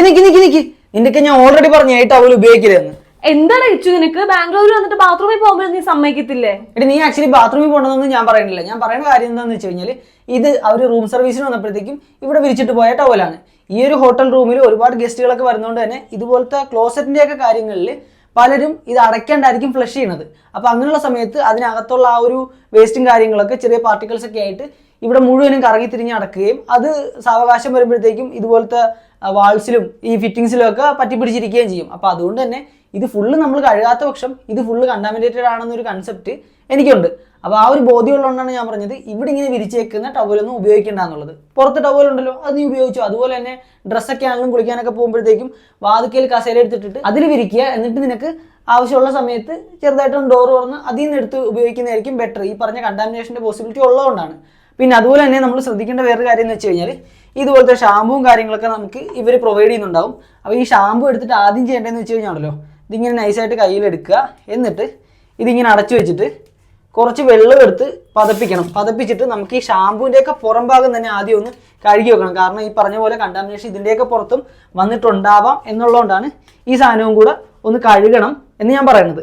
നിക്ക് നിന്റെയൊക്കെ ഞാൻ ഓൾറെഡി പറഞ്ഞു ഈ ടവൽ ഉപയോഗിക്കരുതെന്ന്. എന്താണ് ഇച്ചു നിനക്ക്? ബാംഗ്ലൂരിൽ വന്നിട്ട് ബാത്റൂമിൽ പോകുമ്പോൾ നീ സമ്മതിക്കത്തില്ലേ? എടി നീ ആക്ച്വലി ബാത്റൂമിൽ പോകണമെന്നൊന്നും ഞാൻ പറയുന്നില്ല. ഞാൻ പറയുന്ന കാര്യം എന്താണെന്ന് വെച്ച് കഴിഞ്ഞാൽ ഇത് അവർ റൂം സർവീസിന് വന്നപ്പോഴത്തേക്കും ഇവിടെ വിരിച്ചിട്ട് പോയ ടവലാണ്. ഈ ഒരു ഹോട്ടൽ റൂമിൽ ഒരുപാട് ഗസ്റ്റുകളൊക്കെ വരുന്നതുകൊണ്ട് തന്നെ ഇതുപോലത്തെ ക്ലോസറ്റിൻ്റെയൊക്കെ കാര്യങ്ങളിൽ പലരും ഇത് അടയ്ക്കാണ്ടായിരിക്കും ഫ്ലഷ് ചെയ്യണത്. അപ്പോൾ അങ്ങനെയുള്ള സമയത്ത് അതിനകത്തുള്ള ആ ഒരു വേസ്റ്റും കാര്യങ്ങളൊക്കെ ചെറിയ പാർട്ടിക്കിൾസ് ഒക്കെ ആയിട്ട് ഇവിടെ മുഴുവനും കറങ്ങി തിരിഞ്ഞ് അടക്കുകയും അത് സാവകാശം വരുമ്പോഴത്തേക്കും ഇതുപോലത്തെ വാൾസിലും ഈ ഫിറ്റിങ്സിലും ഒക്കെ പറ്റിപ്പിടിച്ചിരിക്കുകയും ചെയ്യും. അപ്പോൾ അതുകൊണ്ട് തന്നെ ഇത് ഫുള്ള് നമ്മൾ കഴുകാത്ത പക്ഷം ഇത് ഫുള്ള് കണ്ടാമിനേറ്റഡ് ആണെന്നൊരു കൺസെപ്റ്റ് എനിക്കുണ്ട്. അപ്പോൾ ആ ഒരു ബോധ്യമുള്ളതുകൊണ്ടാണ് ഞാൻ പറഞ്ഞത് ഇവിടെ ഇങ്ങനെ വിരിച്ചേക്കുന്ന ടവലൊന്നും ഉപയോഗിക്കേണ്ട എന്നുള്ളത്. പുറത്ത് ടവലുണ്ടല്ലോ അത് നീ ഉപയോഗിച്ചു. അതുപോലെ തന്നെ ഡ്രസ്സൊക്കെ ആണെങ്കിലും കുളിക്കാനൊക്കെ പോകുമ്പോഴത്തേക്കും വാതിക്കയിൽ കസേര എടുത്തിട്ടിട്ട് അതിൽ വിരിക്കുക. എന്നിട്ട് നിനക്ക് ആവശ്യമുള്ള സമയത്ത് ചെറുതായിട്ടൊന്ന് ഡോർ തുറന്ന് അതിൽ നിന്ന് എടുത്ത് ഉപയോഗിക്കുന്നതായിരിക്കും ബെറ്റർ. ഈ പറഞ്ഞ കണ്ടാമിനേഷൻ്റെ പോസിബിലിറ്റി ഉള്ളതുകൊണ്ടാണ്. പിന്നെ അതുപോലെ തന്നെ നമ്മൾ ശ്രദ്ധിക്കേണ്ട വേറൊരു കാര്യം എന്ന് വെച്ച് കഴിഞ്ഞാൽ ഇതുപോലത്തെ ഷാമ്പുവും കാര്യങ്ങളൊക്കെ നമുക്ക് ഇവർ പ്രൊവൈഡ് ചെയ്യുന്നുണ്ടാവും. അപ്പോൾ ഈ ഷാമ്പു എടുത്തിട്ട് ആദ്യം ചെയ്യേണ്ടതെന്ന് വെച്ച് കഴിഞ്ഞാണല്ലോ ഇതിങ്ങനെ നൈസായിട്ട് കയ്യിലെടുക്കുക. എന്നിട്ട് ഇതിങ്ങനെ അടച്ചു വെച്ചിട്ട് കുറച്ച് വെള്ളം എടുത്ത് പതപ്പിച്ചിട്ട് നമുക്ക് ഈ ഷാമ്പൂവിൻ്റെയൊക്കെ പുറം ഭാഗം തന്നെ ആദ്യം ഒന്ന് കഴുകി വെക്കണം. കാരണം ഈ പറഞ്ഞ പോലെ കണ്ടാമിനേഷൻ ഇതിൻ്റെയൊക്കെ പുറത്തും വന്നിട്ടുണ്ടാവാം എന്നുള്ളതുകൊണ്ടാണ് ഈ സാധനവും കൂടെ ഒന്ന് കഴുകണം എന്ന് ഞാൻ പറയുന്നത്.